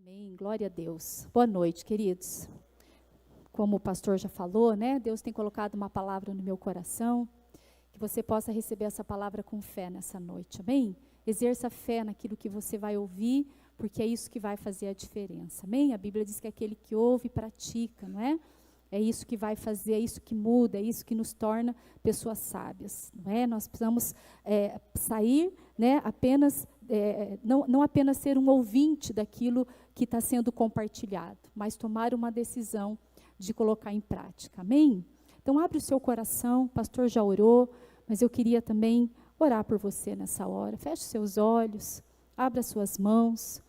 Amém, glória a Deus. Boa noite, queridos. Como o pastor já falou, né? Deus tem colocado uma palavra no meu coração, que você possa receber essa palavra com fé nessa noite, amém? Exerça fé naquilo que você vai ouvir, porque é isso que vai fazer a diferença, amém? A Bíblia diz que aquele que ouve e pratica, não é? É isso que vai fazer, é isso que muda, é isso que nos torna pessoas sábias, não é? Nós precisamos sair, né, apenas, não apenas ser um ouvinte daquilo que está sendo compartilhado, mas tomar uma decisão de colocar em prática, amém? Então, abre o seu coração, o pastor já orou, mas eu queria também orar por você nessa hora. Feche os seus olhos, abra as suas mãos,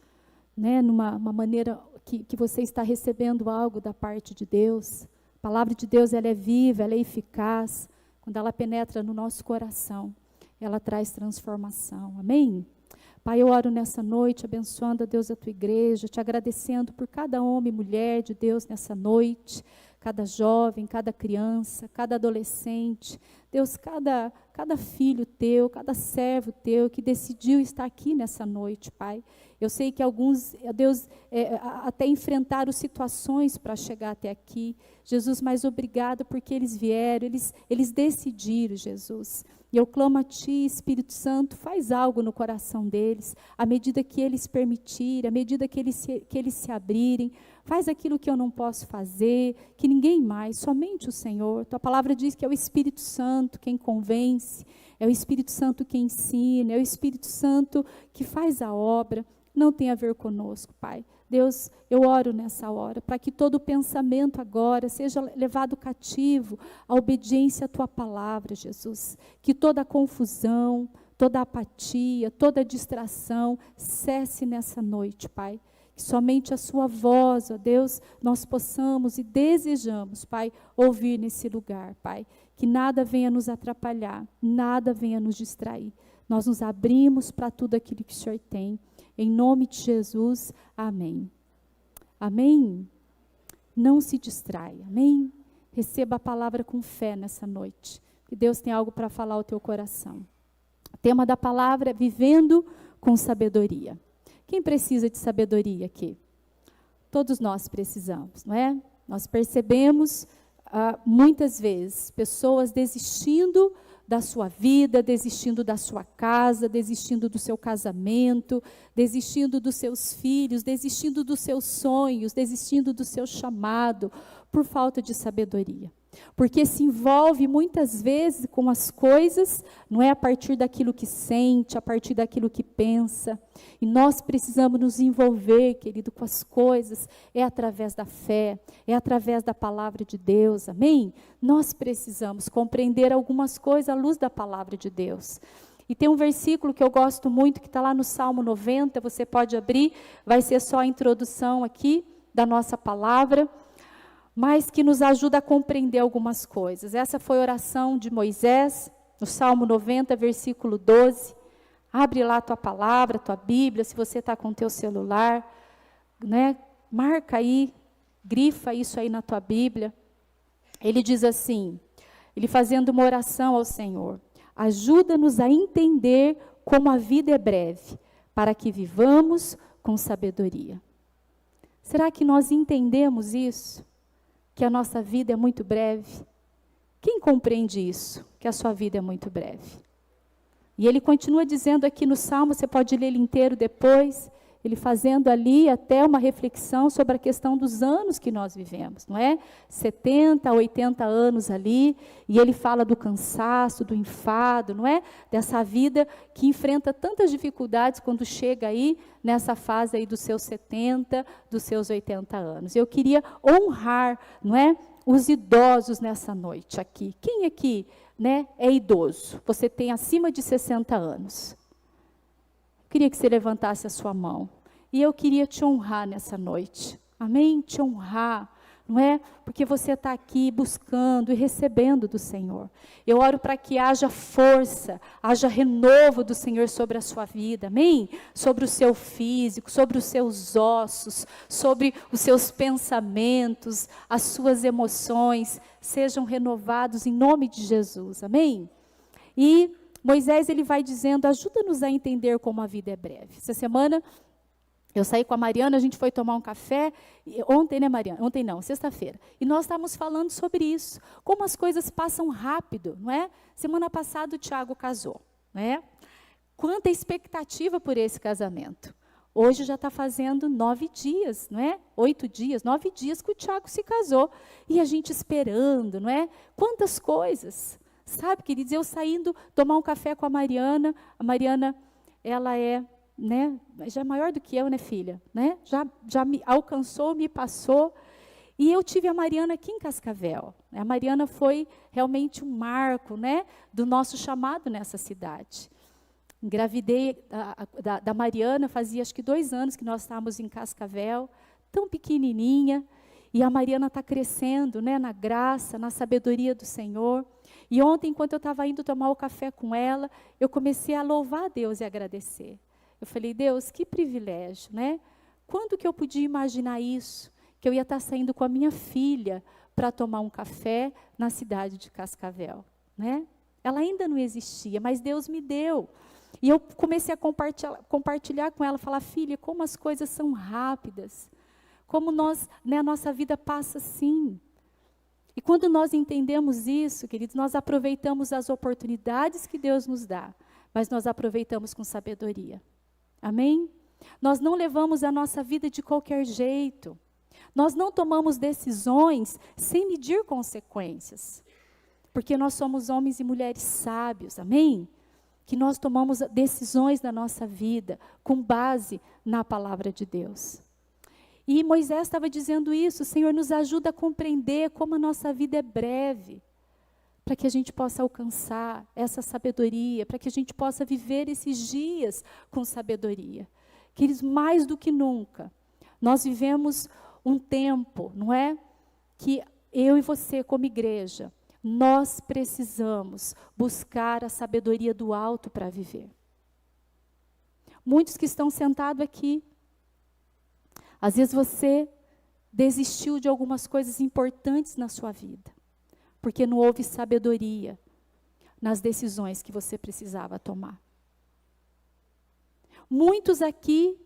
né, numa maneira que você está recebendo algo da parte de Deus. A palavra de Deus, ela é viva, ela é eficaz. Quando ela penetra no nosso coração, ela traz transformação, amém? Pai, eu oro nessa noite, abençoando, a Deus, a tua igreja, te agradecendo por cada homem e mulher de Deus nessa noite, cada jovem, cada criança, cada adolescente, Deus, cada filho teu, cada servo teu que decidiu estar aqui nessa noite, Pai. Eu sei que alguns, Deus, até enfrentaram situações para chegar até aqui, Jesus, mas obrigado porque eles vieram, eles decidiram, Jesus. E eu clamo a Ti, Espírito Santo, faz algo no coração deles, à medida que eles permitirem, à medida que eles se abrirem, faz aquilo que eu não posso fazer, que ninguém mais, somente o Senhor. Tua palavra diz que é o Espírito Santo quem convence, é o Espírito Santo quem ensina, é o Espírito Santo que faz a obra. Não tem a ver conosco, Pai. Deus, eu oro nessa hora, para que todo pensamento agora seja levado cativo à obediência à Tua palavra, Jesus. Que toda confusão, toda apatia, toda distração cesse nessa noite, Pai. Que somente a sua voz, ó Deus, nós possamos e desejamos, Pai, ouvir nesse lugar, Pai. Que nada venha nos atrapalhar, nada venha nos distrair. Nós nos abrimos para tudo aquilo que o Senhor tem. Em nome de Jesus, amém. Amém? Não se distraia, amém? Receba a palavra com fé nessa noite. Que Deus tem algo para falar ao teu coração. O tema da palavra é vivendo com sabedoria. Quem precisa de sabedoria aqui? Todos nós precisamos, não é? Nós percebemos muitas vezes pessoas desistindo da sua vida, desistindo da sua casa, desistindo do seu casamento, desistindo dos seus filhos, desistindo dos seus sonhos, desistindo do seu chamado, por falta de sabedoria. Porque se envolve muitas vezes com as coisas, não é a partir daquilo que sente, a partir daquilo que pensa. E nós precisamos nos envolver, querido, com as coisas, é através da fé, é através da palavra de Deus, amém? Nós precisamos compreender algumas coisas à luz da palavra de Deus. E tem um versículo que eu gosto muito, que está lá no Salmo 90, você pode abrir, vai ser só a introdução aqui da nossa palavra, mas que nos ajuda a compreender algumas coisas. Essa foi a oração de Moisés, no Salmo 90, versículo 12. Abre lá a tua palavra, a tua Bíblia, se você está com o teu celular, né? Marca aí, grifa isso aí na tua Bíblia. Ele diz assim, ele fazendo uma oração ao Senhor: ajuda-nos a entender como a vida é breve, para que vivamos com sabedoria. Será que nós entendemos isso? Que a nossa vida é muito breve? Quem compreende isso? Que a sua vida é muito breve. E ele continua dizendo aqui no Salmo, você pode ler ele inteiro depois, ele fazendo ali até uma reflexão sobre a questão dos anos que nós vivemos, não é? 70, 80 anos ali, e ele fala do cansaço, do enfado, não é? Dessa vida que enfrenta tantas dificuldades quando chega aí nessa fase aí dos seus 70, dos seus 80 anos. Eu queria honrar, não é? Os idosos nessa noite aqui. Quem aqui, né, é idoso? Você tem acima de 60 anos. Queria que você levantasse a sua mão. E eu queria te honrar nessa noite. Amém? Te honrar, não é? Porque você está aqui buscando e recebendo do Senhor. Eu oro para que haja força, haja renovo do Senhor sobre a sua vida. Amém? Sobre o seu físico, sobre os seus ossos, sobre os seus pensamentos, as suas emoções, sejam renovados em nome de Jesus. Amém? E Moisés, ele vai dizendo, ajuda-nos a entender como a vida é breve. Essa semana Eu saí com a Mariana, a gente foi tomar um café, ontem, né, Mariana? Ontem não, sexta-feira. E nós estávamos falando sobre isso, como as coisas passam rápido, não é? Semana passada o Tiago casou, não é? Quanta expectativa por esse casamento. Hoje já está fazendo 9 dias, não é? 8 dias, 9 dias que o Tiago se casou. E a gente esperando, não é? Quantas coisas, sabe, queridos? Eu saindo, tomar um café com a Mariana, ela é, né, já é maior do que eu, né, filha? Né? Já me alcançou, me passou. E eu tive a Mariana aqui em Cascavel. A Mariana foi realmente um marco, né, do nosso chamado nessa cidade. Engravidei da Mariana, fazia acho que 2 anos que nós estávamos em Cascavel, tão pequenininha, e a Mariana está crescendo, né, na graça, na sabedoria do Senhor. E ontem, enquanto eu estava indo tomar o café com ela, eu comecei a louvar a Deus e agradecer. Eu falei, Deus, que privilégio, né? Quando que eu podia imaginar isso? Que eu ia estar saindo com a minha filha para tomar um café na cidade de Cascavel, né? Ela ainda não existia, mas Deus me deu. E eu comecei a compartilhar com ela, falar, filha, como as coisas são rápidas, como nós, né, a nossa vida passa assim. E quando nós entendemos isso, queridos, nós aproveitamos as oportunidades que Deus nos dá, mas nós aproveitamos com sabedoria. Amém? Nós não levamos a nossa vida de qualquer jeito. Nós não tomamos decisões sem medir consequências. Porque nós somos homens e mulheres sábios, amém? Que nós tomamos decisões na nossa vida com base na palavra de Deus. E Moisés estava dizendo isso, Senhor, nos ajuda a compreender como a nossa vida é breve, para que a gente possa alcançar essa sabedoria, para que a gente possa viver esses dias com sabedoria. Queridos, mais do que nunca, nós vivemos um tempo, não é? Que eu e você, como igreja, nós precisamos buscar a sabedoria do alto para viver. Muitos que estão sentados aqui, às vezes você desistiu de algumas coisas importantes na sua vida, porque não houve sabedoria nas decisões que você precisava tomar. Muitos aqui,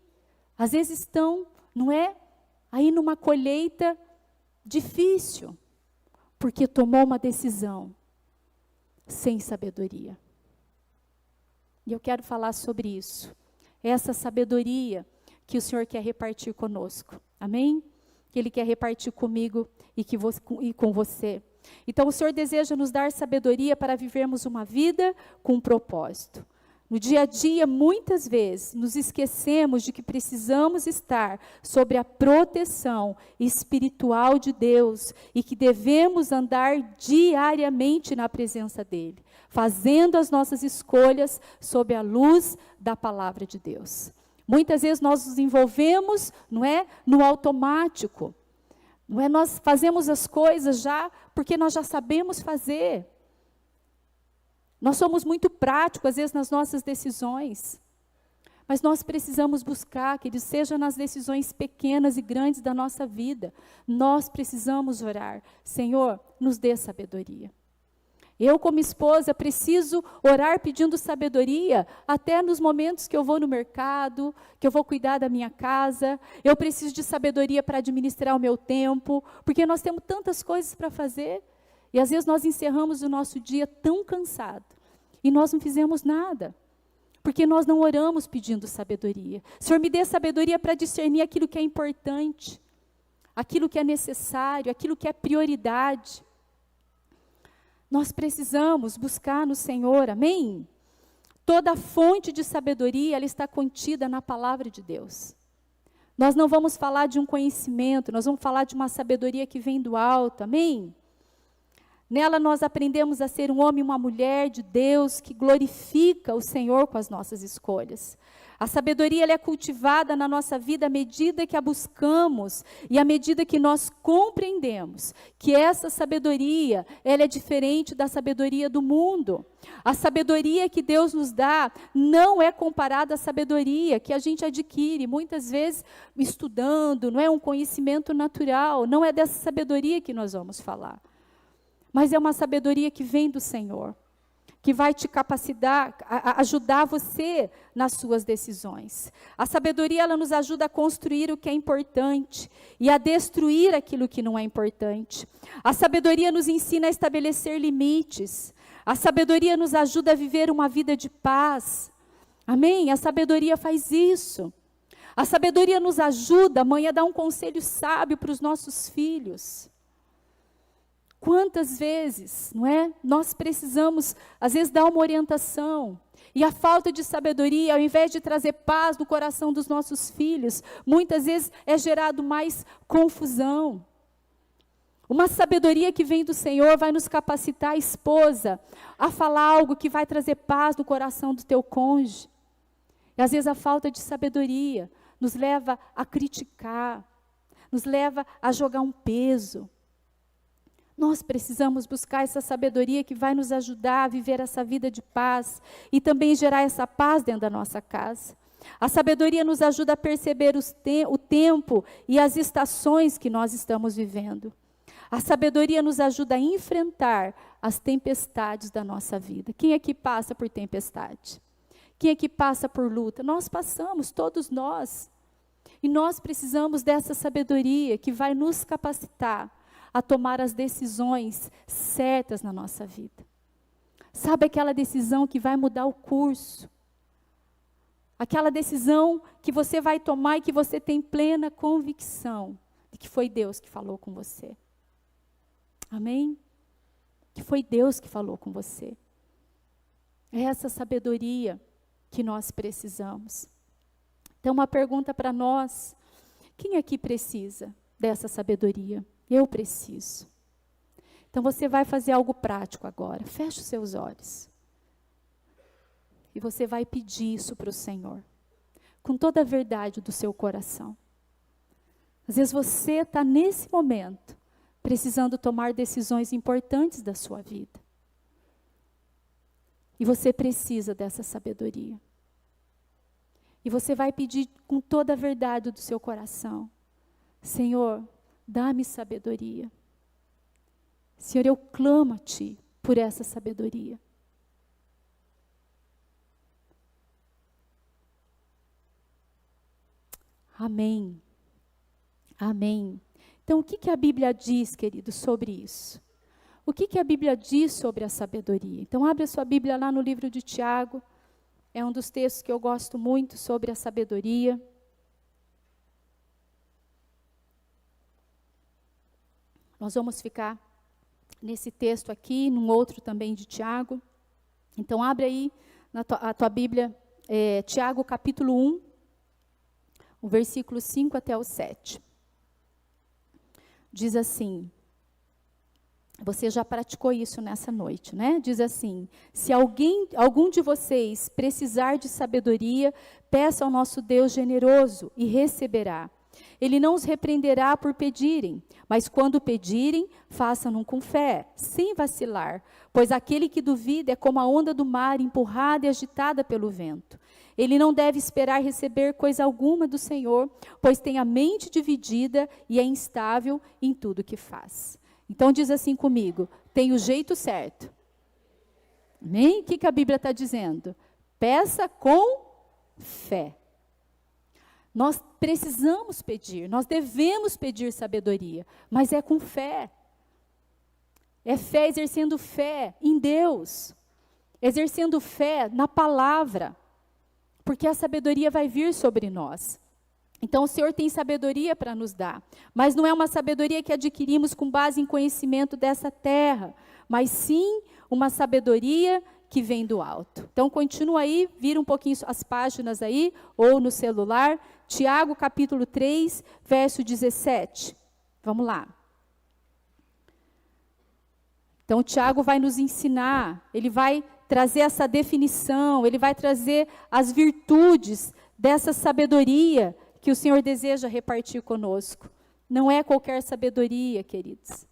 às vezes estão, não é, aí numa colheita difícil, porque tomou uma decisão sem sabedoria. E eu quero falar sobre isso. Essa sabedoria que o Senhor quer repartir conosco. Amém? Que Ele quer repartir comigo e com você. Então, o Senhor deseja nos dar sabedoria para vivermos uma vida com um propósito. No dia a dia, muitas vezes, nos esquecemos de que precisamos estar sob a proteção espiritual de Deus e que devemos andar diariamente na presença dEle, fazendo as nossas escolhas sob a luz da palavra de Deus. Muitas vezes nós nos envolvemos, não é, no automático, não é? Nós fazemos as coisas já porque nós já sabemos fazer. Nós somos muito práticos, às vezes, nas nossas decisões. Mas nós precisamos buscar, que seja nas decisões pequenas e grandes da nossa vida. Nós precisamos orar. Senhor, nos dê sabedoria. Eu, como esposa, preciso orar pedindo sabedoria, até nos momentos que eu vou no mercado, que eu vou cuidar da minha casa. Eu preciso de sabedoria para administrar o meu tempo, porque nós temos tantas coisas para fazer. E às vezes nós encerramos o nosso dia tão cansado, e nós não fizemos nada, porque nós não oramos pedindo sabedoria. Senhor, me dê sabedoria para discernir aquilo que é importante, aquilo que é necessário, aquilo que é prioridade. Nós precisamos buscar no Senhor, amém? Toda a fonte de sabedoria, ela está contida na palavra de Deus. Nós não vamos falar de um conhecimento, nós vamos falar de uma sabedoria que vem do alto, amém? Nela nós aprendemos a ser um homem e uma mulher de Deus que glorifica o Senhor com as nossas escolhas. A sabedoria ela é cultivada na nossa vida à medida que a buscamos e à medida que nós compreendemos que essa sabedoria ela é diferente da sabedoria do mundo. A sabedoria que Deus nos dá não é comparada à sabedoria que a gente adquire, muitas vezes estudando, não é um conhecimento natural, não é dessa sabedoria que nós vamos falar. Mas é uma sabedoria que vem do Senhor. que vai te capacitar, ajudar você nas suas decisões. A sabedoria, ela nos ajuda a construir o que é importante e a destruir aquilo que não é importante. A sabedoria nos ensina a estabelecer limites. A sabedoria nos ajuda a viver uma vida de paz. Amém? A sabedoria faz isso. A sabedoria nos ajuda, mãe, a dar um conselho sábio para os nossos filhos. Quantas vezes, não é? Nós precisamos, às vezes, dar uma orientação. E a falta de sabedoria, ao invés de trazer paz no coração dos nossos filhos, muitas vezes é gerado mais confusão. Uma sabedoria que vem do Senhor vai nos capacitar, esposa, a falar algo que vai trazer paz no coração do teu cônjuge. E às vezes a falta de sabedoria nos leva a criticar, nos leva a jogar um peso. Nós precisamos buscar essa sabedoria que vai nos ajudar a viver essa vida de paz e também gerar essa paz dentro da nossa casa. A sabedoria nos ajuda a perceber o tempo e as estações que nós estamos vivendo. A sabedoria nos ajuda a enfrentar as tempestades da nossa vida. Quem aqui passa por tempestade? Quem aqui passa por luta? Nós passamos, todos nós. E nós precisamos dessa sabedoria que vai nos capacitar a tomar as decisões certas na nossa vida. Sabe aquela decisão que vai mudar o curso? Aquela decisão que você vai tomar e que você tem plena convicção de que foi Deus que falou com você. Amém? Que foi Deus que falou com você. É essa sabedoria que nós precisamos. Então, uma pergunta para nós: quem aqui precisa dessa sabedoria? Eu preciso. Então, você vai fazer algo prático agora. Feche os seus olhos. E você vai pedir isso para o Senhor, com toda a verdade do seu coração. Às vezes você está nesse momento, precisando tomar decisões importantes da sua vida. E você precisa dessa sabedoria. E você vai pedir com toda a verdade do seu coração: Senhor, dá-me sabedoria. Senhor, eu clamo a Ti por essa sabedoria. Amém. Amém. Então, o que a Bíblia diz, querido, sobre isso? O que a Bíblia diz sobre a sabedoria? Então, abre a sua Bíblia lá no livro de Tiago. É um dos textos que eu gosto muito sobre a sabedoria. Nós vamos ficar nesse texto aqui, num outro também de Tiago. Então, abre aí a tua Bíblia, Tiago capítulo 1, o versículo 5 até o 7. Diz assim, você já praticou isso nessa noite, né? Diz assim: se algum de vocês precisar de sabedoria, peça ao nosso Deus generoso e receberá. Ele não os repreenderá por pedirem, mas quando pedirem, façam-no com fé, sem vacilar, pois aquele que duvida é como a onda do mar, empurrada e agitada pelo vento. Ele não deve esperar receber coisa alguma do Senhor, pois tem a mente dividida e é instável em tudo que faz. Então diz assim comigo: tem o jeito certo. Amém? O que a Bíblia está dizendo? Peça com fé. Nós precisamos pedir, nós devemos pedir sabedoria, mas é com fé. É fé, exercendo fé em Deus, exercendo fé na palavra, porque a sabedoria vai vir sobre nós. Então o Senhor tem sabedoria para nos dar, mas não é uma sabedoria que adquirimos com base em conhecimento dessa terra, mas sim uma sabedoria que vem do alto. Então continua aí, vira um pouquinho as páginas aí, ou no celular, Tiago capítulo 3, verso 17. Vamos lá. Então Tiago vai nos ensinar, ele vai trazer essa definição, ele vai trazer as virtudes dessa sabedoria que o Senhor deseja repartir conosco. Não é qualquer sabedoria, queridos.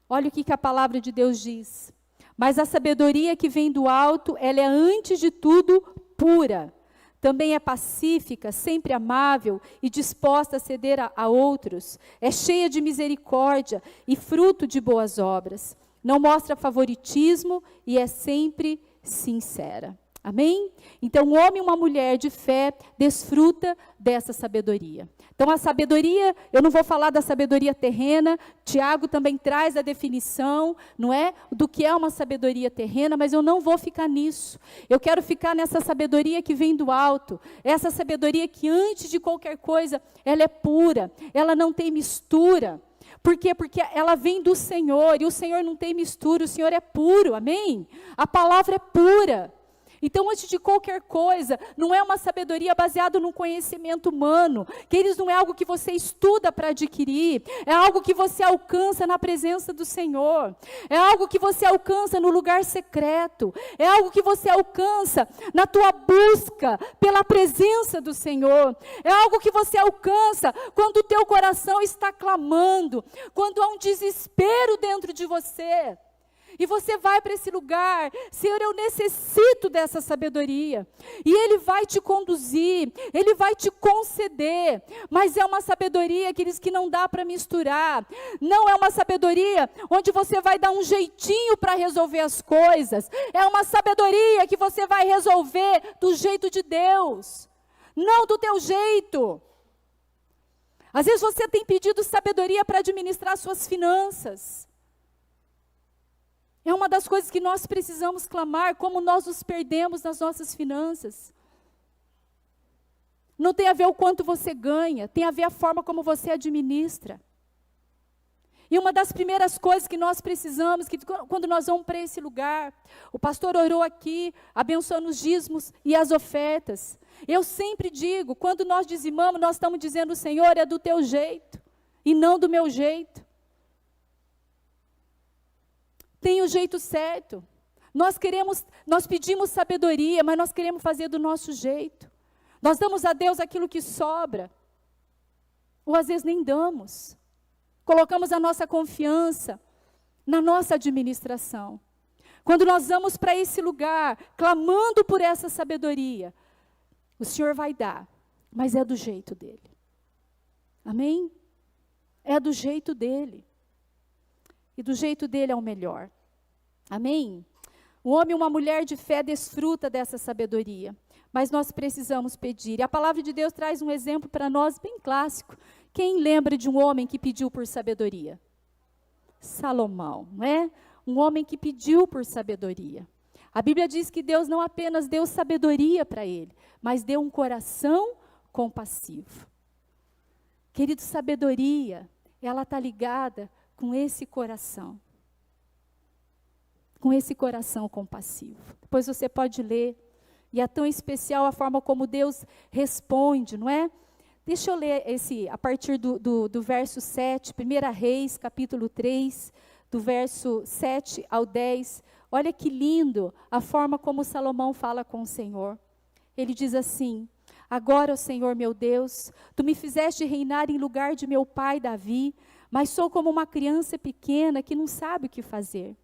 Olha o que a palavra de Deus diz. Mas a sabedoria que vem do alto, ela é antes de tudo pura. Também é pacífica, sempre amável e disposta a ceder a outros. É cheia de misericórdia e fruto de boas obras. não mostra favoritismo e é sempre sincera. Amém? Então, um homem e uma mulher de fé desfruta dessa sabedoria. Então, a sabedoria, eu não vou falar da sabedoria terrena, Tiago também traz a definição, não é? Do que é uma sabedoria terrena, mas eu não vou ficar nisso. Eu quero ficar nessa sabedoria que vem do alto, essa sabedoria que antes de qualquer coisa, ela é pura, ela não tem mistura. Por quê? Porque ela vem do Senhor, e o Senhor não tem mistura, o Senhor é puro, amém? A palavra é pura. Então, antes de qualquer coisa, não é uma sabedoria baseada no conhecimento humano, queridos, não é algo que você estuda para adquirir, é algo que você alcança na presença do Senhor, é algo que você alcança no lugar secreto, é algo que você alcança na tua busca pela presença do Senhor, é algo que você alcança quando o teu coração está clamando, quando há um desespero dentro de você. E você vai para esse lugar, Senhor, eu necessito dessa sabedoria. E Ele vai te conduzir, Ele vai te conceder. Mas é uma sabedoria, aqueles que não dá para misturar. Não é uma sabedoria onde você vai dar um jeitinho para resolver as coisas. É uma sabedoria que você vai resolver do jeito de Deus, não do teu jeito. Às vezes você tem pedido sabedoria para administrar suas finanças. É uma das coisas que nós precisamos clamar, como nós nos perdemos nas nossas finanças. Não tem a ver o quanto você ganha, tem a ver a forma como você administra. E uma das primeiras coisas que nós precisamos, que quando nós vamos para esse lugar, o pastor orou aqui, abençoando os dízimos e as ofertas. Eu sempre digo, quando nós dizimamos, nós estamos dizendo, Senhor, é do teu jeito, e não do meu jeito. Tem o jeito certo. Nós pedimos sabedoria, mas nós queremos fazer do nosso jeito. Nós damos a Deus aquilo que sobra. Ou às vezes nem damos. Colocamos a nossa confiança na nossa administração. Quando nós vamos para esse lugar, clamando por essa sabedoria, o Senhor vai dar, mas é do jeito dele. Amém? É do jeito dele. E do jeito dele é o melhor. Amém? Um homem e uma mulher de fé desfruta dessa sabedoria. Mas nós precisamos pedir. E a palavra de Deus traz um exemplo para nós bem clássico. Quem lembra de um homem que pediu por sabedoria? Salomão, não é? Um homem que pediu por sabedoria. A Bíblia diz que Deus não apenas deu sabedoria para ele, mas deu um coração compassivo. Querido, sabedoria, ela está ligada com esse coração. Com esse coração compassivo. Depois você pode ler. E é tão especial a forma como Deus responde, não é? Deixa eu ler a partir do verso 7, 1 Reis, capítulo 3, do verso 7 ao 10. Olha que lindo a forma como Salomão fala com o Senhor. Ele diz assim: agora, ó Senhor meu Deus, tu me fizeste reinar em lugar de meu pai Davi, mas sou como uma criança pequena que não sabe o que fazer.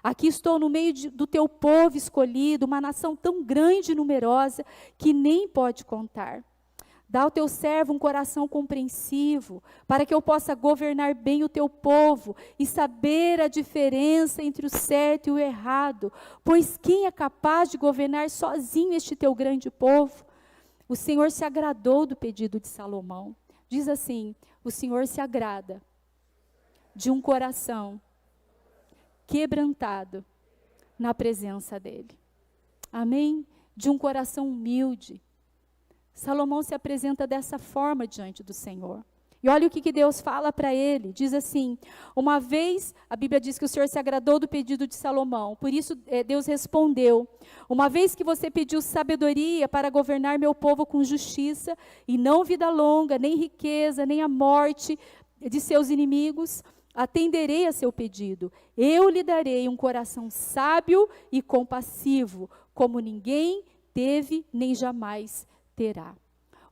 Aqui estou no meio do teu povo escolhido, uma nação tão grande e numerosa que nem pode contar. Dá ao teu servo um coração compreensivo, para que eu possa governar bem o teu povo e saber a diferença entre o certo e o errado. Pois quem é capaz de governar sozinho este teu grande povo? O Senhor se agradou do pedido de Salomão. Diz assim: o Senhor se agrada de um coração quebrantado na presença dele. Amém? De um coração humilde. Salomão se apresenta dessa forma diante do Senhor. E olha o que Deus fala para ele. Diz assim: uma vez, a Bíblia diz que o Senhor se agradou do pedido de Salomão. Por isso Deus respondeu: uma vez que você pediu sabedoria para governar meu povo com justiça, e não vida longa, nem riqueza, nem a morte de seus inimigos, atenderei a seu pedido. Eu lhe darei um coração sábio e compassivo, como ninguém teve nem jamais terá.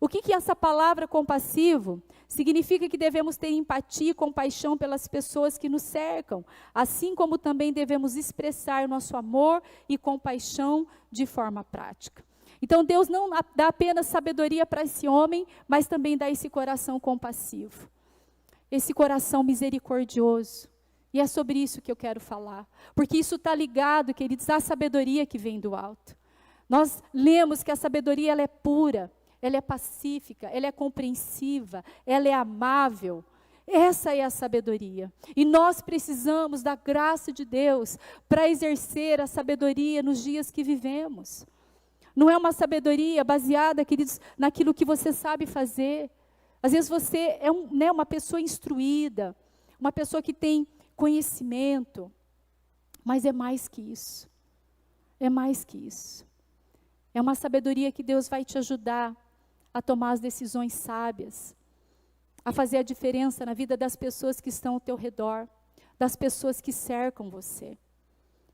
O que essa palavra compassivo significa? Que devemos ter empatia e compaixão pelas pessoas que nos cercam, assim como também devemos expressar nosso amor e compaixão de forma prática. Então Deus não dá apenas sabedoria para esse homem, mas também dá esse coração compassivo. Esse coração misericordioso, E é sobre isso que eu quero falar. Porque isso está ligado, queridos, à sabedoria que vem do alto. Nós lemos que a sabedoria ela é pura, ela é pacífica, ela é compreensiva, ela é amável. Essa é a sabedoria. E nós precisamos da graça de Deus para exercer a sabedoria nos dias que vivemos. Não é uma sabedoria baseada, queridos, naquilo que você sabe fazer. Às vezes você é uma pessoa instruída, uma pessoa que tem conhecimento, mas é mais que isso. É mais que isso. É uma sabedoria que Deus vai te ajudar a tomar as decisões sábias, a fazer a diferença na vida das pessoas que estão ao teu redor, das pessoas que cercam você.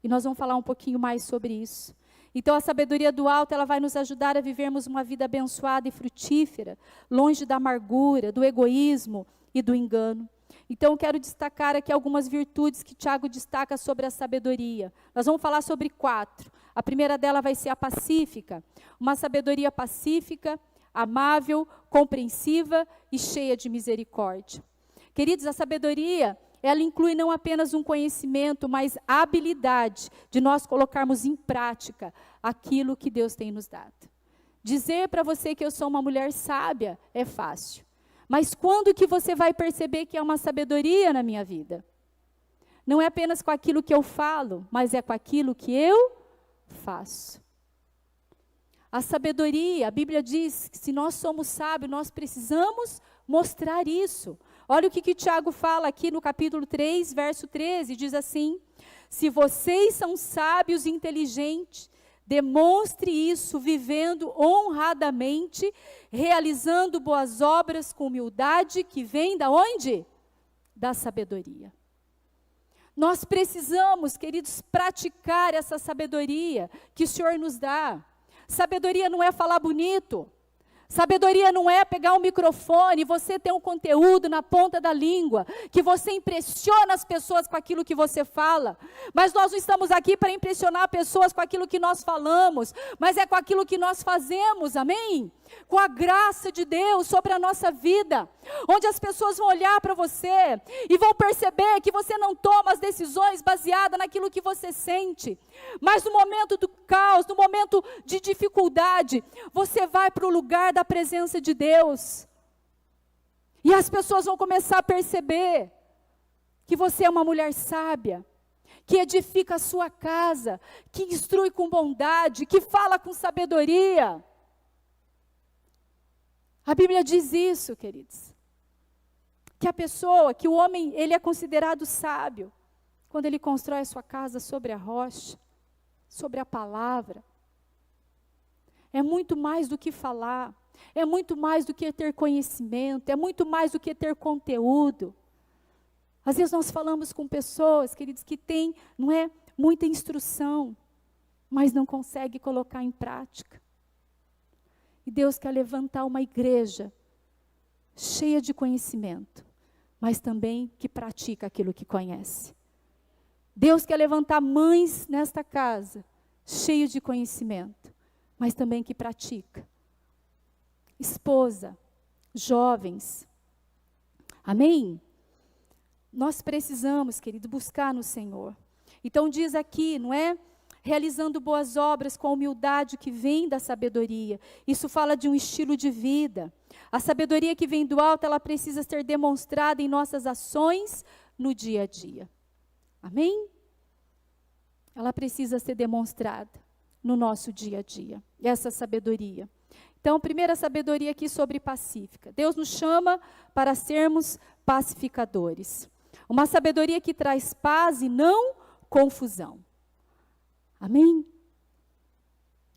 E nós vamos falar um pouquinho mais sobre isso. Então a sabedoria do alto, ela vai nos ajudar a vivermos uma vida abençoada e frutífera, longe da amargura, do egoísmo e do engano. Então eu quero destacar aqui algumas virtudes que Tiago destaca sobre a sabedoria. Nós vamos falar sobre 4. A primeira dela vai ser a pacífica. Uma sabedoria pacífica, amável, compreensiva e cheia de misericórdia. Queridos, a sabedoria, ela inclui não apenas um conhecimento, mas a habilidade de nós colocarmos em prática aquilo que Deus tem nos dado. Dizer para você que eu sou uma mulher sábia é fácil. Mas quando que você vai perceber que é uma sabedoria na minha vida? Não é apenas com aquilo que eu falo, mas é com aquilo que eu faço. A sabedoria, a Bíblia diz que se nós somos sábios, nós precisamos mostrar isso. Olha o que Tiago fala aqui no capítulo 3, verso 13, diz assim: se vocês são sábios e inteligentes, demonstre isso vivendo honradamente, realizando boas obras com humildade, que vem da onde? Da sabedoria. Nós precisamos, queridos, praticar essa sabedoria que o Senhor nos dá. Sabedoria não é falar bonito. Sabedoria não é pegar um microfone e você ter um conteúdo na ponta da língua, que você impressiona as pessoas com aquilo que você fala. Mas nós não estamos aqui para impressionar pessoas com aquilo que nós falamos, mas é com aquilo que nós fazemos, amém? Com a graça de Deus sobre a nossa vida, onde as pessoas vão olhar para você e vão perceber que você não toma as decisões baseadas naquilo que você sente, mas no momento do caos, no momento de dificuldade, você vai para o lugar da presença de Deus, e as pessoas vão começar a perceber que você é uma mulher sábia, que edifica a sua casa, que instrui com bondade, que fala com sabedoria. A Bíblia diz isso, queridos, que a pessoa, que o homem, ele é considerado sábio, quando ele constrói a sua casa sobre a rocha, sobre a palavra. É muito mais do que falar, é muito mais do que ter conhecimento, é muito mais do que ter conteúdo. Às vezes nós falamos com pessoas, queridos, que têm, não é, muita instrução, mas não conseguem colocar em prática. E Deus quer levantar uma igreja cheia de conhecimento, mas também que pratica aquilo que conhece. Deus quer levantar mães nesta casa, cheias de conhecimento, mas também que pratica. Esposa, jovens, amém? Nós precisamos, querido, buscar no Senhor. Então diz aqui, não é? Realizando boas obras com a humildade que vem da sabedoria. Isso fala de um estilo de vida. A sabedoria que vem do alto, ela precisa ser demonstrada em nossas ações no dia a dia. Amém? Ela precisa ser demonstrada no nosso dia a dia. Essa sabedoria. Então, primeira sabedoria aqui sobre pacífica. Deus nos chama para sermos pacificadores. Uma sabedoria que traz paz e não confusão. Amém?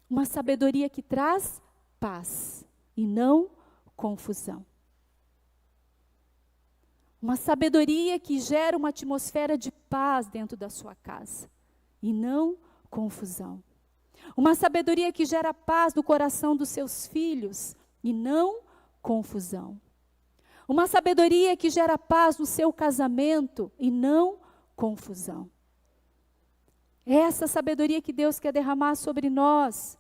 Uma sabedoria que traz paz e não confusão. Uma sabedoria que gera uma atmosfera de paz dentro da sua casa e não confusão. Uma sabedoria que gera paz no coração dos seus filhos e não confusão. Uma sabedoria que gera paz no seu casamento e não confusão. É essa sabedoria que Deus quer derramar sobre nós.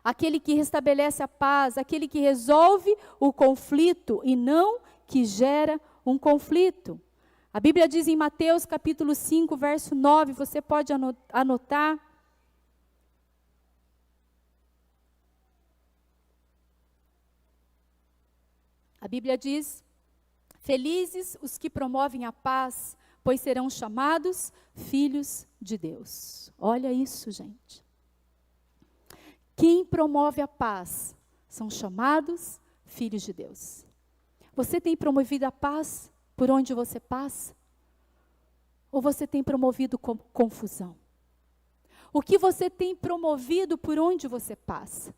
Aquele que restabelece a paz, aquele que resolve o conflito e não que gera um conflito. A Bíblia diz em Mateus capítulo 5, verso 9, você pode anotar. A Bíblia diz: felizes os que promovem a paz, pois serão chamados filhos de Deus. Olha isso, gente. Quem promove a paz são chamados filhos de Deus. Você tem promovido a paz por onde você passa? Ou você tem promovido confusão? O que você tem promovido por onde você passa?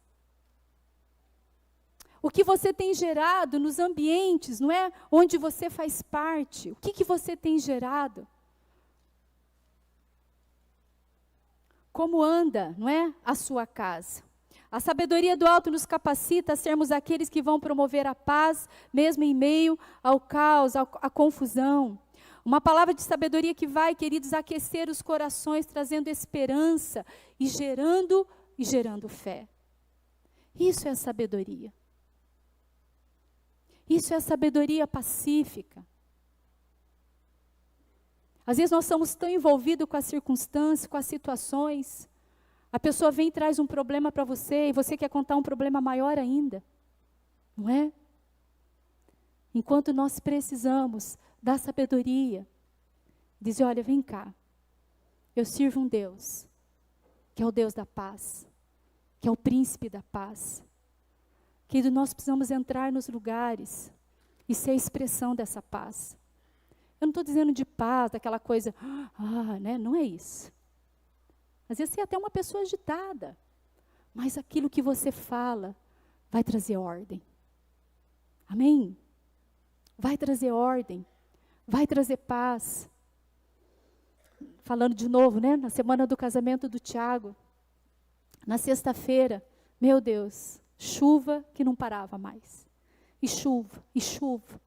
O que você tem gerado nos ambientes, não é? Onde você faz parte. O que você tem gerado? Como anda, não é? A sua casa. A sabedoria do alto nos capacita a sermos aqueles que vão promover a paz, mesmo em meio ao caos, à confusão. Uma palavra de sabedoria que vai, queridos, aquecer os corações, trazendo esperança e gerando fé. Isso é sabedoria. Isso é sabedoria pacífica. Às vezes nós somos tão envolvidos com as circunstâncias, com as situações. A pessoa vem e traz um problema para você e você quer contar um problema maior ainda. Não é? Enquanto nós precisamos da sabedoria. Dizer, olha, vem cá. Eu sirvo um Deus, que é o Deus da paz, que é o príncipe da paz. Que nós precisamos entrar nos lugares e ser a expressão dessa paz. Eu não estou dizendo de paz, daquela coisa, né? Não é isso. Às vezes você é até uma pessoa agitada, mas aquilo que você fala vai trazer ordem. Amém? Vai trazer ordem, vai trazer paz. Falando de novo, né? Na semana do casamento do Tiago, na sexta-feira, meu Deus, chuva que não parava mais. E chuva, e chuva.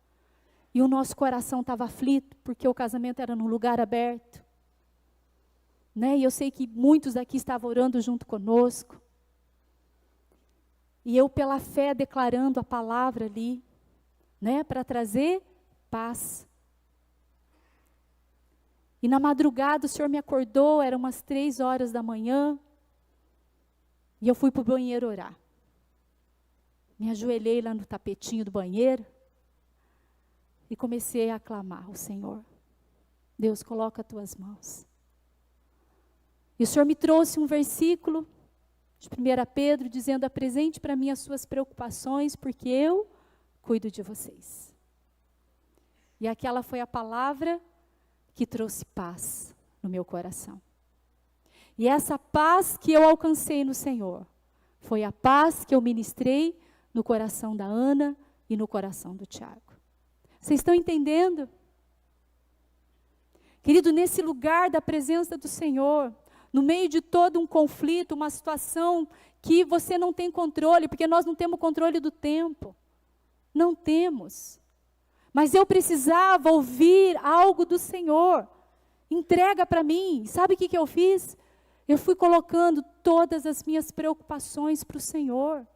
E o nosso coração estava aflito, porque o casamento era num lugar aberto. Né? E eu sei que muitos daqui estavam orando junto conosco. E eu, pela fé, declarando a palavra ali, né? Para trazer paz. E na madrugada o Senhor me acordou, eram umas 3 horas da manhã. E eu fui para o banheiro orar. Me ajoelhei lá no tapetinho do banheiro e comecei a clamar ao Senhor. Deus, coloca as tuas mãos. E o Senhor me trouxe um versículo de 1 Pedro, dizendo, apresente para mim as suas preocupações, porque eu cuido de vocês. E aquela foi a palavra que trouxe paz no meu coração. E essa paz que eu alcancei no Senhor, foi a paz que eu ministrei no coração da Ana e no coração do Tiago. Vocês estão entendendo? Querido, nesse lugar da presença do Senhor, no meio de todo um conflito, uma situação que você não tem controle, porque nós não temos controle do tempo. Não temos. Mas eu precisava ouvir algo do Senhor. Entrega para mim. Sabe o que eu fiz? Eu fui colocando todas as minhas preocupações para o Senhor.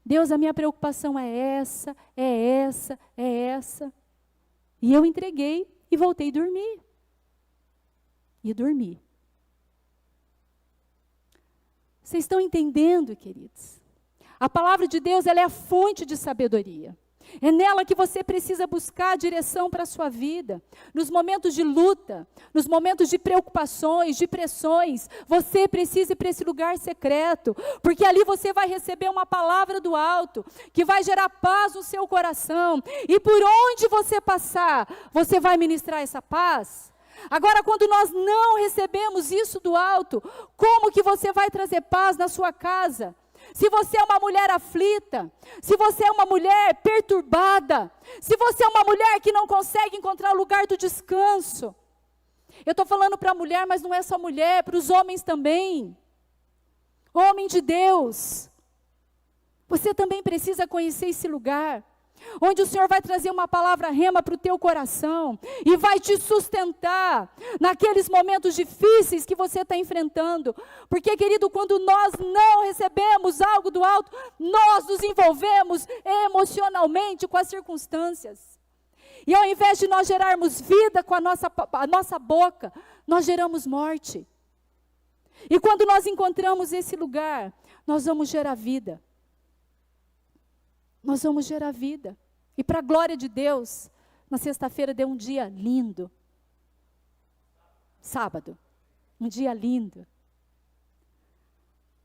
Deus, a minha preocupação é essa, é essa, é essa. E eu entreguei e voltei a dormir. E dormi. Vocês estão entendendo, queridos? A palavra de Deus, ela é a fonte de sabedoria. É nela que você precisa buscar a direção para a sua vida. Nos momentos de luta, nos momentos de preocupações, de pressões, você precisa ir para esse lugar secreto, porque ali você vai receber uma palavra do alto, que vai gerar paz no seu coração, e por onde você passar, você vai ministrar essa paz. Agora, quando nós não recebemos isso do alto, como que você vai trazer paz na sua casa? Se você é uma mulher aflita, se você é uma mulher perturbada, se você é uma mulher que não consegue encontrar o lugar do descanso. Eu estou falando para a mulher, mas não é só mulher, para os homens também. Homem de Deus, você também precisa conhecer esse lugar, onde o Senhor vai trazer uma palavra rema para o teu coração, e vai te sustentar, naqueles momentos difíceis que você está enfrentando, porque querido, quando nós não recebemos algo do alto, nós nos envolvemos emocionalmente com as circunstâncias, E ao invés de nós gerarmos vida com a nossa boca, nós geramos morte. E quando nós encontramos esse lugar, nós vamos gerar vida. Nós vamos gerar vida. E para a glória de Deus, na sexta-feira deu um dia lindo. Sábado, um dia lindo.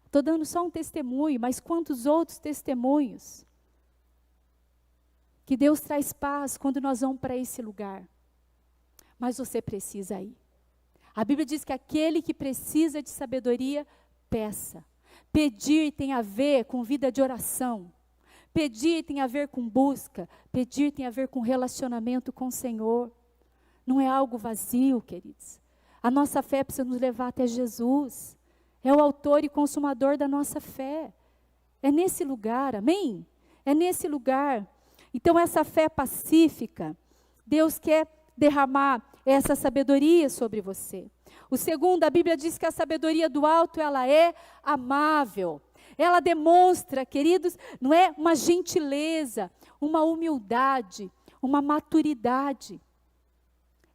Estou dando só um testemunho, mas quantos outros testemunhos? Que Deus traz paz quando nós vamos para esse lugar. Mas você precisa ir. A Bíblia diz que aquele que precisa de sabedoria, peça. Pedir tem a ver com vida de oração. Pedir tem a ver com busca. Pedir tem a ver com relacionamento com o Senhor. Não é algo vazio, queridos. A nossa fé precisa nos levar até Jesus. É o autor e consumador da nossa fé. É nesse lugar, amém? É nesse lugar. Então essa fé pacífica, Deus quer derramar essa sabedoria sobre você. O segundo, a Bíblia diz que a sabedoria do alto, ela é amável. Ela demonstra, queridos, não é uma gentileza, uma humildade, uma maturidade.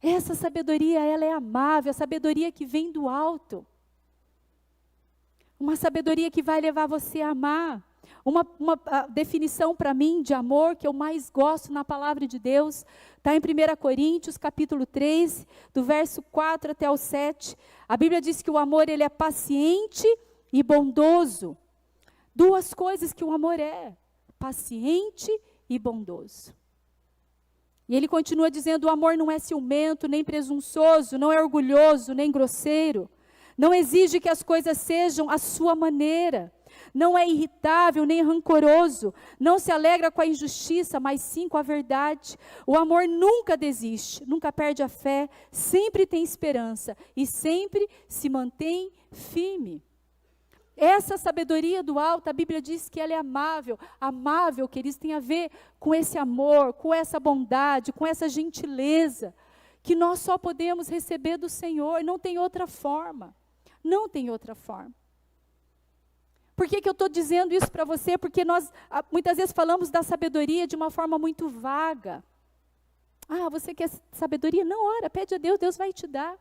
Essa sabedoria, ela é amável, a sabedoria que vem do alto. Uma sabedoria que vai levar você a amar. Uma definição para mim de amor que eu mais gosto na palavra de Deus, está em 1 Coríntios, capítulo 3, do verso 4 até o 7. A Bíblia diz que o amor, ele é paciente e bondoso. Duas coisas que o amor é, paciente e bondoso. E ele continua dizendo, o amor não é ciumento, nem presunçoso, não é orgulhoso, nem grosseiro. Não exige que as coisas sejam à sua maneira. Não é irritável, nem rancoroso. Não se alegra com a injustiça, mas sim com a verdade. O amor nunca desiste, nunca perde a fé, sempre tem esperança e sempre se mantém firme. Essa sabedoria do alto, a Bíblia diz que ela é amável. Amável, queridos, tem a ver com esse amor, com essa bondade, com essa gentileza, que nós só podemos receber do Senhor, não tem outra forma. Não tem outra forma. Por que eu estou dizendo isso para você? Porque nós muitas vezes falamos da sabedoria de uma forma muito vaga. Ah, você quer sabedoria? Não, ora, pede a Deus, Deus vai te dar.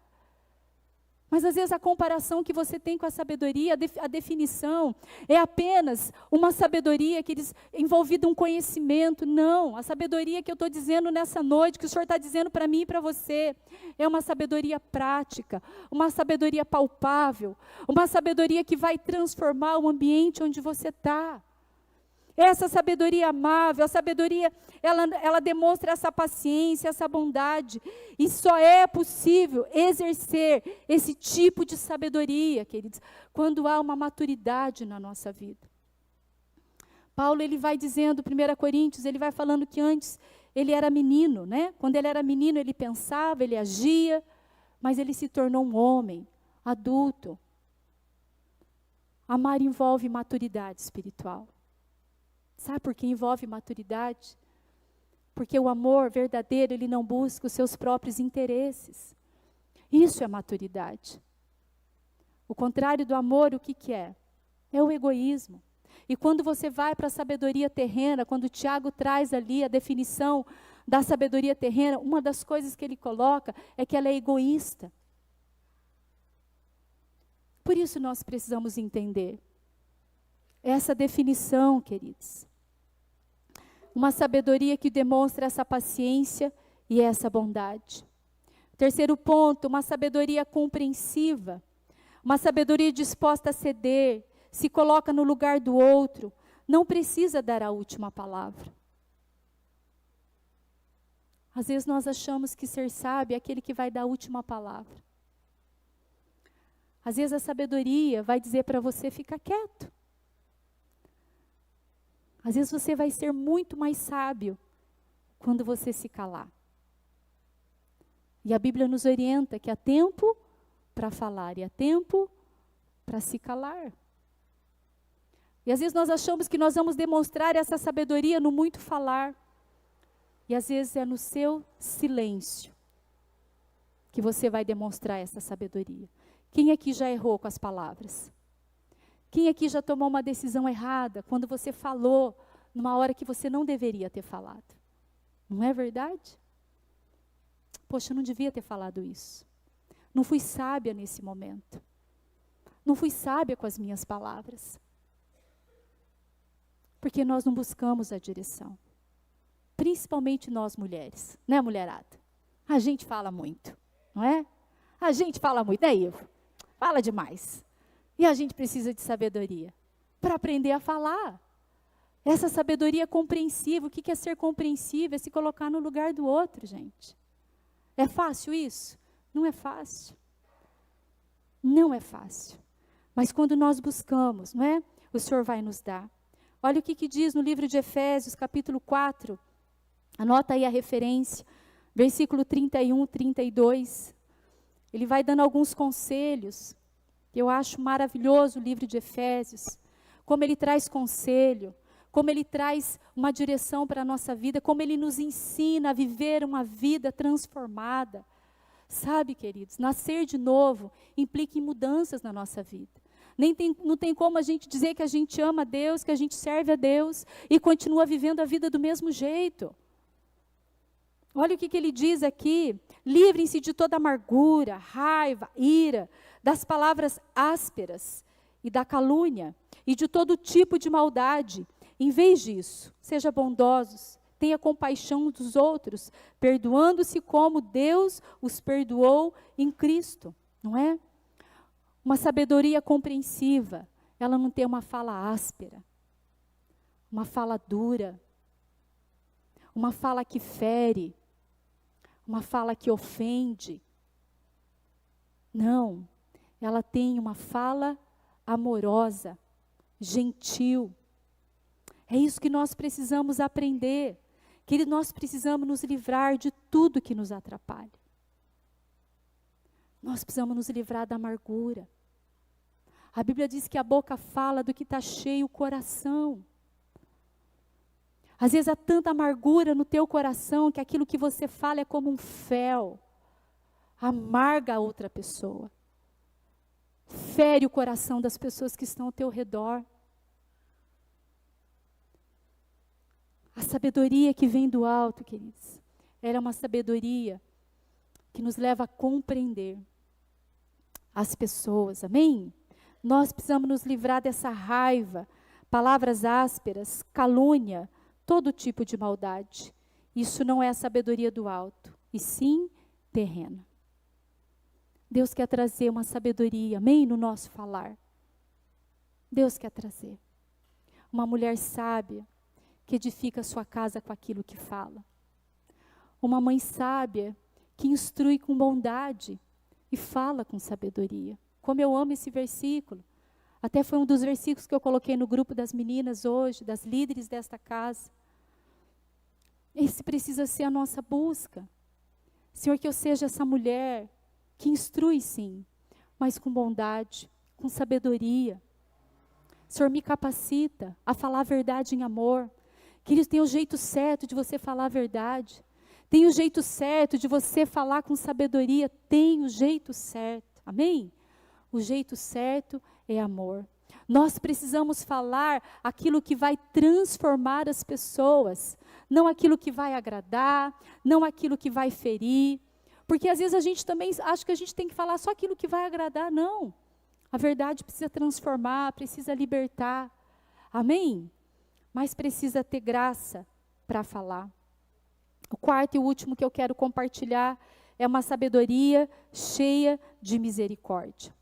Mas às vezes a comparação que você tem com a sabedoria, a definição, é apenas uma sabedoria que envolvida um conhecimento. Não, a sabedoria que eu estou dizendo nessa noite, que o Senhor está dizendo para mim e para você, é uma sabedoria prática, uma sabedoria palpável, uma sabedoria que vai transformar o ambiente onde você está. Essa sabedoria amável, a sabedoria, ela demonstra essa paciência, essa bondade. E só é possível exercer esse tipo de sabedoria, queridos, quando há uma maturidade na nossa vida. Paulo, ele vai dizendo, 1 Coríntios, ele vai falando que antes ele era menino, né? Quando ele era menino, ele pensava, ele agia, mas ele se tornou um homem, adulto. Amar envolve maturidade espiritual. Sabe por que envolve maturidade? Porque o amor verdadeiro, ele não busca os seus próprios interesses. Isso é maturidade. O contrário do amor, o que é? É o egoísmo. E quando você vai para a sabedoria terrena, quando o Tiago traz ali a definição da sabedoria terrena, uma das coisas que ele coloca é que ela é egoísta. Por isso nós precisamos entender essa definição, queridos. Uma sabedoria que demonstra essa paciência e essa bondade. Terceiro ponto, uma sabedoria compreensiva. Uma sabedoria disposta a ceder, se coloca no lugar do outro, não precisa dar a última palavra. Às vezes nós achamos que ser sábio é aquele que vai dar a última palavra. Às vezes a sabedoria vai dizer para você, fica quieto. Às vezes você vai ser muito mais sábio quando você se calar. E a Bíblia nos orienta que há tempo para falar e há tempo para se calar. E às vezes nós achamos que nós vamos demonstrar essa sabedoria no muito falar. E às vezes é no seu silêncio que você vai demonstrar essa sabedoria. Quem aqui já errou com as palavras? Quem aqui já tomou uma decisão errada quando você falou numa hora que você não deveria ter falado? Não é verdade? poxa, eu não devia ter falado isso. Não fui sábia nesse momento. Não fui sábia com as minhas palavras. Porque nós não buscamos a direção. Principalmente nós mulheres, né, mulherada? A gente fala muito, não é? A gente fala muito, né, Ivo? Fala demais. E a gente precisa de sabedoria para aprender a falar. Essa sabedoria compreensiva. O que é ser compreensivo? É se colocar no lugar do outro, gente. É fácil isso? Não é fácil. Não é fácil. Mas quando nós buscamos, não é? O Senhor vai nos dar. Olha o que diz no livro de Efésios, capítulo 4. Anota aí a referência. Versículo 31, 32. Ele vai dando alguns conselhos. Eu acho maravilhoso o livro de Efésios. Como ele traz conselho. Como ele traz uma direção para a nossa vida. Como ele nos ensina a viver uma vida transformada. Sabe, queridos, nascer de novo implica em mudanças na nossa vida. Não tem como a gente dizer que a gente ama a Deus, que a gente serve a Deus e continua vivendo a vida do mesmo jeito. Olha o que ele diz aqui. Livrem-se de toda amargura, raiva, ira, das palavras ásperas e da calúnia e de todo tipo de maldade. Em vez disso, sejam bondosos, tenha compaixão dos outros, perdoando-se como Deus os perdoou em Cristo, não é? Uma sabedoria compreensiva, ela não tem uma fala áspera, uma fala dura, uma fala que fere, uma fala que ofende. Não, ela tem uma fala amorosa, gentil. É isso que nós precisamos aprender. Que nós precisamos nos livrar de tudo que nos atrapalha. Nós precisamos nos livrar da amargura. A Bíblia diz que a boca fala do que está cheio o coração. Às vezes há tanta amargura no teu coração que aquilo que você fala é como um fel. Amarga a outra pessoa. Fere o coração das pessoas que estão ao teu redor. A sabedoria que vem do alto, queridos, ela é uma sabedoria que nos leva a compreender as pessoas, amém? Nós precisamos nos livrar dessa raiva, palavras ásperas, calúnia, todo tipo de maldade. Isso não é a sabedoria do alto, e sim terrena. Deus quer trazer uma sabedoria, amém, no nosso falar. Deus quer trazer uma mulher sábia, que edifica a sua casa com aquilo que fala. Uma mãe sábia, que instrui com bondade e fala com sabedoria. Como eu amo esse versículo. Até foi um dos versículos que eu coloquei no grupo das meninas hoje, das líderes desta casa. Esse precisa ser a nossa busca. Senhor, que eu seja essa mulher que instrui sim, mas com bondade, com sabedoria. Senhor, me capacita a falar a verdade em amor. Queridos, tem o jeito certo de você falar a verdade. Tem o jeito certo de você falar com sabedoria. Tem o jeito certo. Amém? O jeito certo é amor. Nós precisamos falar aquilo que vai transformar as pessoas. Não aquilo que vai agradar, não aquilo que vai ferir. Porque às vezes a gente também acha que a gente tem que falar só aquilo que vai agradar. Não. A verdade precisa transformar, precisa libertar. Amém? Mas precisa ter graça para falar. O quarto e último que eu quero compartilhar é uma sabedoria cheia de misericórdia.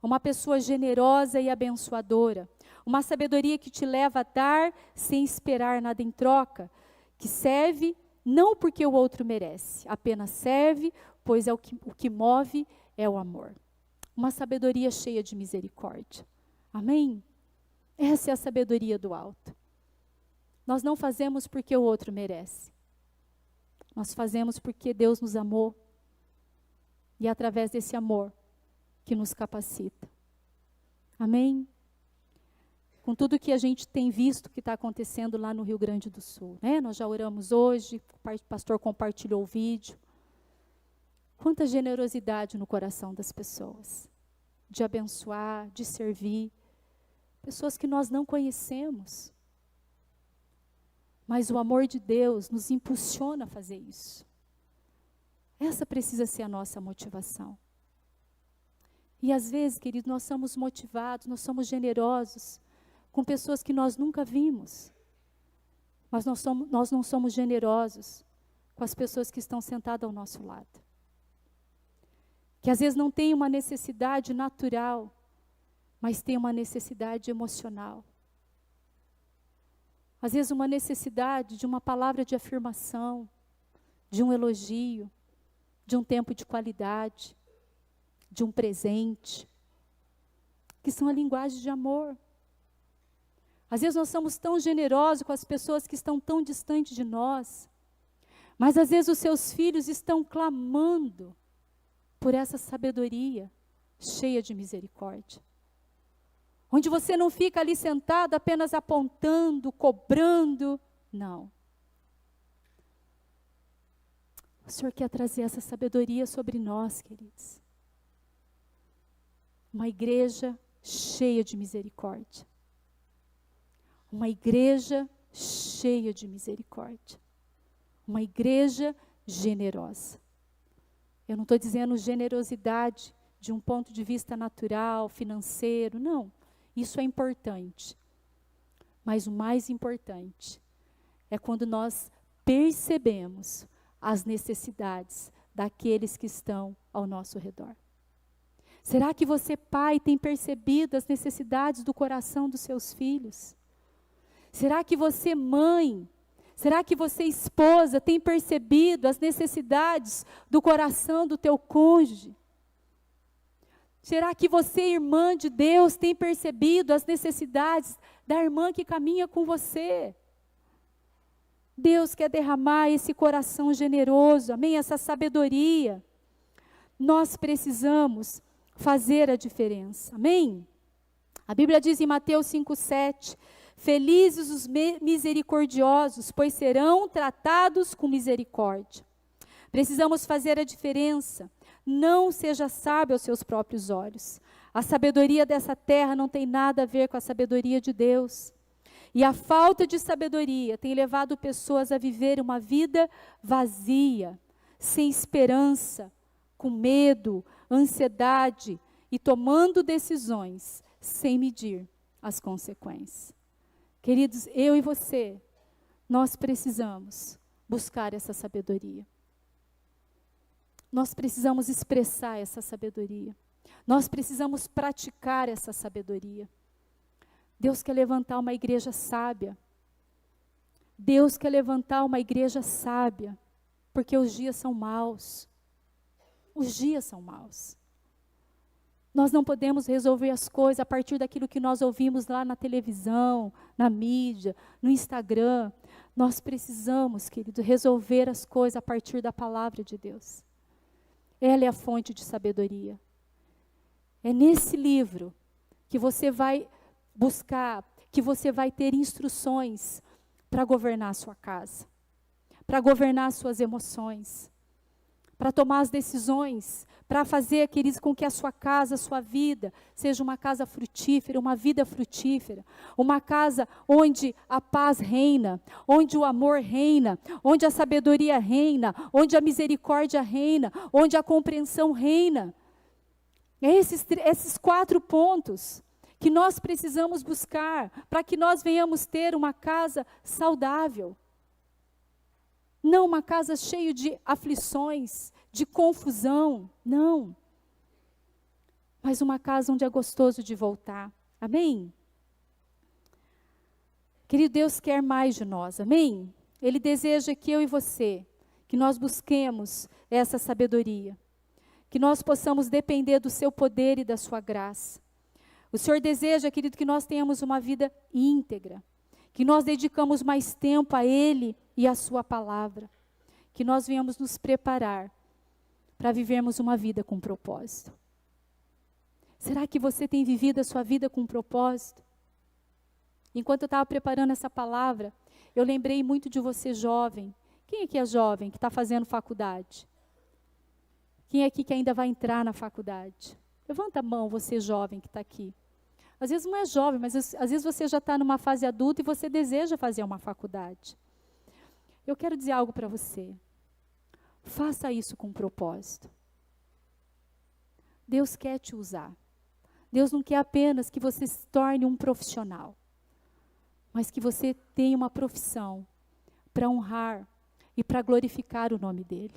Uma pessoa generosa e abençoadora. Uma sabedoria que te leva a dar sem esperar nada em troca. Que serve não porque o outro merece, apenas serve, pois o que move é o amor. Uma sabedoria cheia de misericórdia. Amém? Essa é a sabedoria do alto. Nós não fazemos porque o outro merece. Nós fazemos porque Deus nos amou. E é através desse amor que nos capacita. Amém? Com tudo que a gente tem visto que está acontecendo lá no Rio Grande do Sul, né? Nós já oramos hoje, o pastor compartilhou o vídeo. Quanta generosidade no coração das pessoas. De abençoar, de servir. Pessoas que nós não conhecemos. Mas o amor de Deus nos impulsiona a fazer isso. Essa precisa ser a nossa motivação. E às vezes, querido, nós somos motivados, nós somos generosos com pessoas que nós nunca vimos. Mas nós não somos generosos com as pessoas que estão sentadas ao nosso lado. Que às vezes não tem uma necessidade natural, mas tem uma necessidade emocional. Às vezes uma necessidade de uma palavra de afirmação, de um elogio, de um tempo de qualidade, de um presente, que são a linguagem de amor. Às vezes nós somos tão generosos com as pessoas que estão tão distantes de nós, mas às vezes os seus filhos estão clamando por essa sabedoria cheia de misericórdia. Onde você não fica ali sentado apenas apontando, cobrando, não. O Senhor quer trazer essa sabedoria sobre nós, queridos. Uma igreja cheia de misericórdia. Uma igreja cheia de misericórdia. Uma igreja generosa. Eu não estou dizendo generosidade de um ponto de vista natural, financeiro, não. Isso é importante. Mas o mais importante é quando nós percebemos as necessidades daqueles que estão ao nosso redor. Será que você, pai, tem percebido as necessidades do coração dos seus filhos? Será que você, mãe, será que você, esposa, tem percebido as necessidades do coração do teu cônjuge? Será que você, irmã de Deus, tem percebido as necessidades da irmã que caminha com você? Deus quer derramar esse coração generoso, amém? Essa sabedoria. Nós precisamos fazer a diferença, amém? A Bíblia diz em Mateus 5,7, felizes os misericordiosos, pois serão tratados com misericórdia. Precisamos fazer a diferença. Não seja sábio aos seus próprios olhos. A sabedoria dessa terra não tem nada a ver com a sabedoria de Deus. E a falta de sabedoria tem levado pessoas a viver uma vida vazia, sem esperança, com medo, ansiedade e tomando decisões sem medir as consequências. Queridos, eu e você, nós precisamos buscar essa sabedoria. Nós precisamos expressar essa sabedoria. Nós precisamos praticar essa sabedoria. Deus quer levantar uma igreja sábia. Deus quer levantar uma igreja sábia, porque os dias são maus. Os dias são maus. Nós não podemos resolver as coisas a partir daquilo que nós ouvimos lá na televisão, na mídia, no Instagram. Nós precisamos, querido, resolver as coisas a partir da palavra de Deus. Ela é a fonte de sabedoria. É nesse livro que você vai buscar, que você vai ter instruções para governar a sua casa, para governar as suas emoções, para tomar as decisões, para fazer, queridos, com que a sua casa, a sua vida, seja uma casa frutífera, uma vida frutífera, uma casa onde a paz reina, onde o amor reina, onde a sabedoria reina, onde a misericórdia reina, onde a compreensão reina. Esses 4 pontos que nós precisamos buscar para que nós venhamos ter uma casa saudável. Não uma casa cheia de aflições, de confusão, não. Mas uma casa onde é gostoso de voltar. Amém? Querido, Deus quer mais de nós, amém? Ele deseja que eu e você, que nós busquemos essa sabedoria. Que nós possamos depender do seu poder e da sua graça. O Senhor deseja, querido, que nós tenhamos uma vida íntegra. Que nós dedicamos mais tempo a Ele e a sua palavra. Que nós venhamos nos preparar para vivermos uma vida com propósito. Será que você tem vivido a sua vida com propósito? Enquanto eu estava preparando essa palavra, eu lembrei muito de você jovem. Quem aqui é jovem, que está fazendo faculdade? Quem aqui que ainda vai entrar na faculdade? Levanta a mão, você jovem que está aqui. Às vezes não é jovem, mas às vezes você já está numa fase adulta e você deseja fazer uma faculdade. Eu quero dizer algo para você. Faça isso com propósito. Deus quer te usar. Deus não quer apenas que você se torne um profissional, mas que você tenha uma profissão para honrar e para glorificar o nome dEle.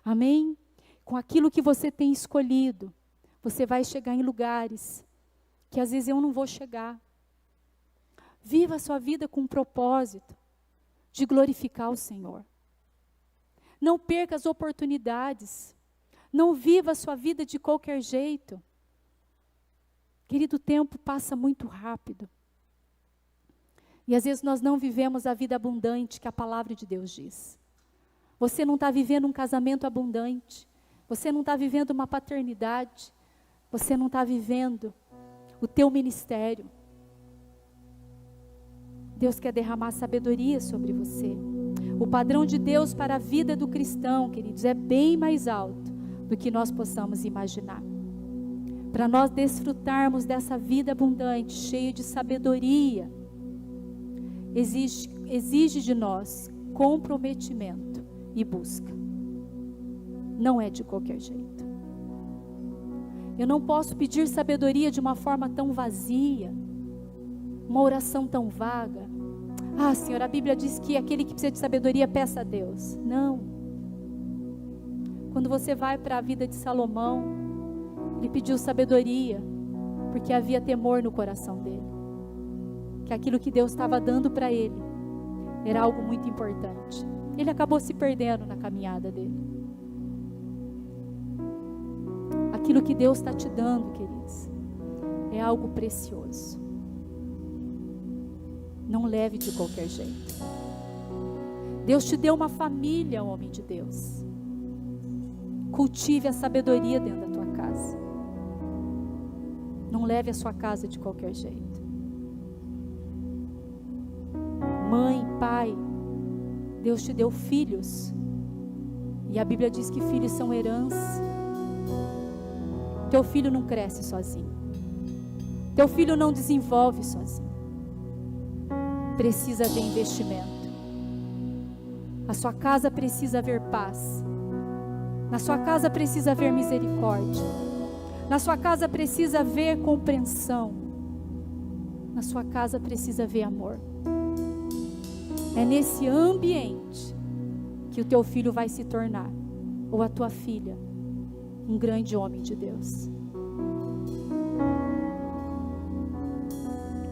Amém? Com aquilo que você tem escolhido, você vai chegar em lugares que às vezes eu não vou chegar. Viva a sua vida com um propósito de glorificar o Senhor. Não perca as oportunidades. Não viva a sua vida de qualquer jeito. Querido, o tempo passa muito rápido. E às vezes nós não vivemos a vida abundante que a palavra de Deus diz. Você não está vivendo um casamento abundante. Você não está vivendo uma paternidade. Você não está vivendo o teu ministério. Deus quer derramar sabedoria sobre você. O padrão de Deus para a vida do cristão, queridos, é bem mais alto do que nós possamos imaginar. Para nós desfrutarmos dessa vida abundante, cheia de sabedoria, exige de nós comprometimento e busca. Não é de qualquer jeito. Eu não posso pedir sabedoria de uma forma tão vazia, uma oração tão vaga. Ah, Senhor, a Bíblia diz que aquele que precisa de sabedoria, peça a Deus. Não. Quando você vai para a vida de Salomão, ele pediu sabedoria, porque havia temor no coração dele. Que aquilo que Deus estava dando para ele, era algo muito importante. Ele acabou se perdendo na caminhada dele. Aquilo que Deus está te dando, queridos, é algo precioso. Não leve de qualquer jeito. Deus te deu uma família, homem de Deus. Cultive a sabedoria dentro da tua casa. Não leve a sua casa de qualquer jeito. Mãe, pai, Deus te deu filhos. E a Bíblia diz que filhos são herança. Teu filho não cresce sozinho. Teu filho não desenvolve sozinho. Precisa haver investimento. A sua casa precisa haver paz. Na sua casa precisa haver misericórdia. Na sua casa precisa haver compreensão. Na sua casa precisa haver amor. É nesse ambiente que o teu filho vai se tornar, ou a tua filha, um grande homem de Deus.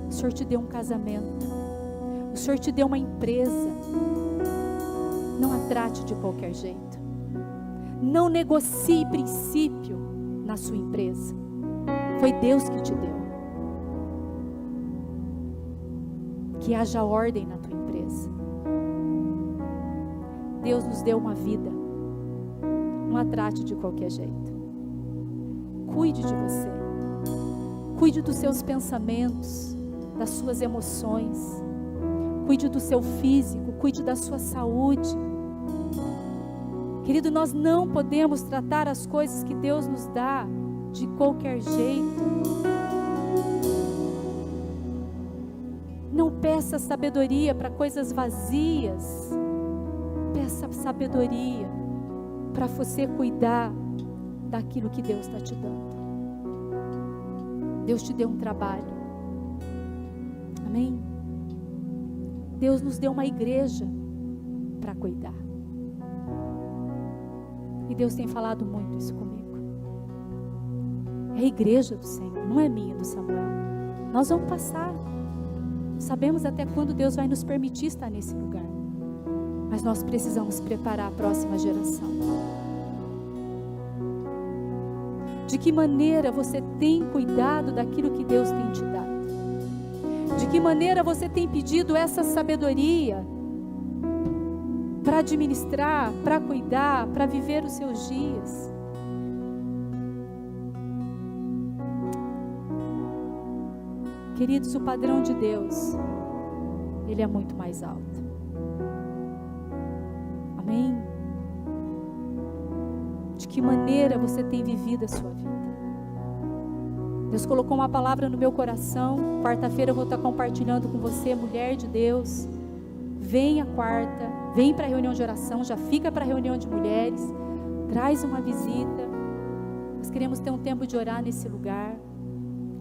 O Senhor te deu um casamento. O Senhor te deu uma empresa. Não a trate de qualquer jeito. Não negocie princípio na sua empresa. Foi Deus que te deu. Que haja ordem na tua empresa. Deus nos deu uma vida. Não a trate de qualquer jeito. Cuide de você. Cuide dos seus pensamentos, das suas emoções. Cuide do seu físico, cuide da sua saúde. Querido, nós não podemos tratar as coisas que Deus nos dá de qualquer jeito. Não peça sabedoria para coisas vazias. Peça sabedoria para você cuidar daquilo que Deus está te dando. Deus te deu um trabalho. Amém? Deus nos deu uma igreja para cuidar. E Deus tem falado muito isso comigo. É a igreja do Senhor, não é minha, do Samuel. Nós vamos passar. Sabemos até quando Deus vai nos permitir estar nesse lugar. Mas nós precisamos preparar a próxima geração. De que maneira você tem cuidado daquilo que Deus tem te dado? De que maneira você tem pedido essa sabedoria para administrar, para cuidar, para viver os seus dias? Queridos, o padrão de Deus, ele é muito mais alto. Amém? De que maneira você tem vivido a sua vida? Deus colocou uma palavra no meu coração. Quarta-feira eu vou estar compartilhando com você, mulher de Deus. Venha quarta, vem para a reunião de oração, já fica para a reunião de mulheres, traz uma visita. Nós queremos ter um tempo de orar nesse lugar.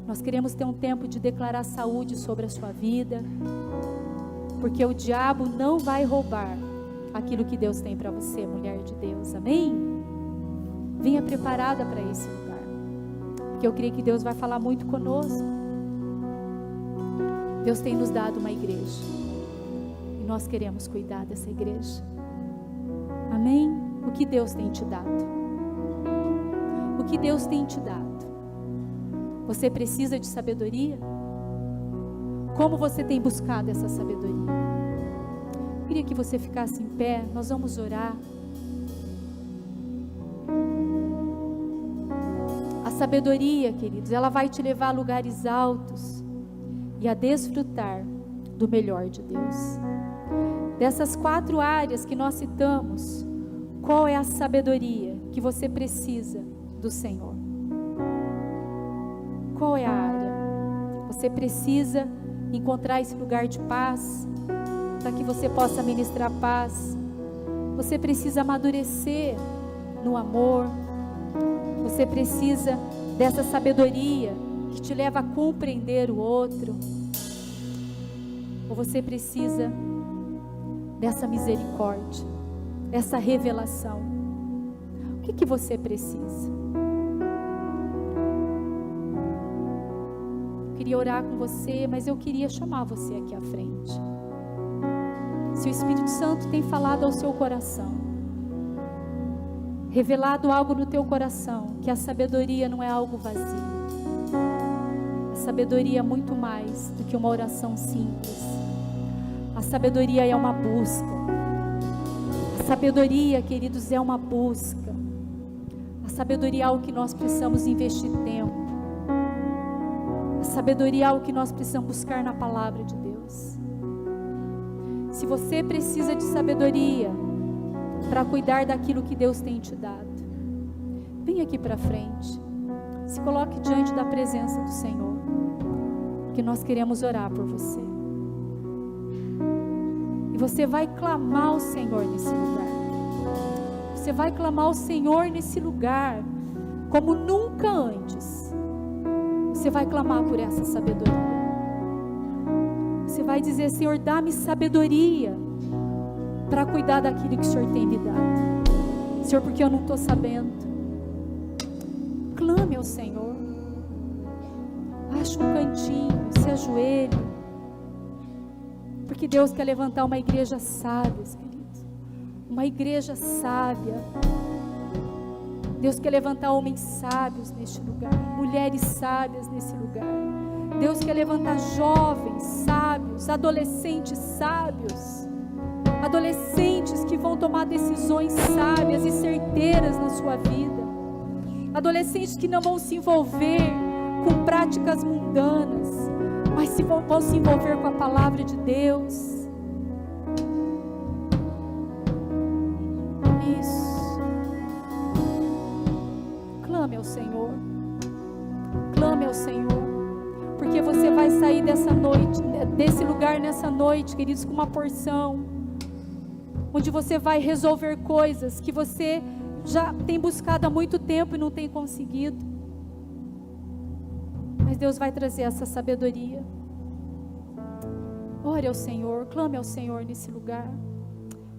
Nós queremos ter um tempo de declarar saúde sobre a sua vida, porque o diabo não vai roubar aquilo que Deus tem para você, mulher de Deus, amém? Venha preparada para esse lugar, porque eu creio que Deus vai falar muito conosco. Deus tem nos dado uma igreja, e nós queremos cuidar dessa igreja, amém? O que Deus tem te dado? O que Deus tem te dado? Você precisa de sabedoria? Como você tem buscado essa sabedoria? Eu queria que você ficasse em pé, nós vamos orar. A sabedoria, queridos, ela vai te levar a lugares altos e a desfrutar do melhor de Deus. Dessas 4 áreas que nós citamos, qual é a sabedoria que você precisa do Senhor? Qual é a área? Você precisa encontrar esse lugar de paz, para que você possa ministrar paz. Você precisa amadurecer no amor. Você precisa dessa sabedoria que te leva a compreender o outro. Ou você precisa dessa misericórdia, dessa revelação? O que você precisa? Queria orar com você, mas eu queria chamar você aqui à frente. Se o Espírito Santo tem falado ao seu coração, revelado algo no teu coração, que a sabedoria não é algo vazio, a sabedoria é muito mais do que uma oração simples. A sabedoria é uma busca. A sabedoria, queridos, é uma busca. A sabedoria é algo que nós precisamos investir tempo. A sabedoria é algo que nós precisamos buscar na palavra de Deus. Se você precisa de sabedoria para cuidar daquilo que Deus tem te dado, vem aqui para frente, se coloque diante da presença do Senhor, que nós queremos orar por você. E você vai clamar ao Senhor nesse lugar. Você vai clamar ao Senhor nesse lugar como nunca antes. Você vai clamar por essa sabedoria. Você vai dizer: Senhor, dá-me sabedoria para cuidar daquilo que o Senhor tem me dado. Senhor, porque eu não estou sabendo. Clame ao Senhor. Ache um cantinho, se ajoelhe. Porque Deus quer levantar uma igreja sábia, queridos. Uma igreja sábia. Deus quer levantar homens sábios neste lugar, mulheres sábias nesse lugar. Deus quer levantar jovens sábios, adolescentes sábios, adolescentes que vão tomar decisões sábias e certeiras na sua vida, adolescentes que não vão se envolver com práticas mundanas, mas vão se envolver com a palavra de Deus. Clame ao Senhor, clame ao Senhor, porque você vai sair dessa noite, desse lugar nessa noite, queridos, com uma porção, onde você vai resolver coisas que você já tem buscado há muito tempo e não tem conseguido, mas Deus vai trazer essa sabedoria. Ore ao Senhor, clame ao Senhor nesse lugar,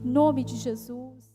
em nome de Jesus.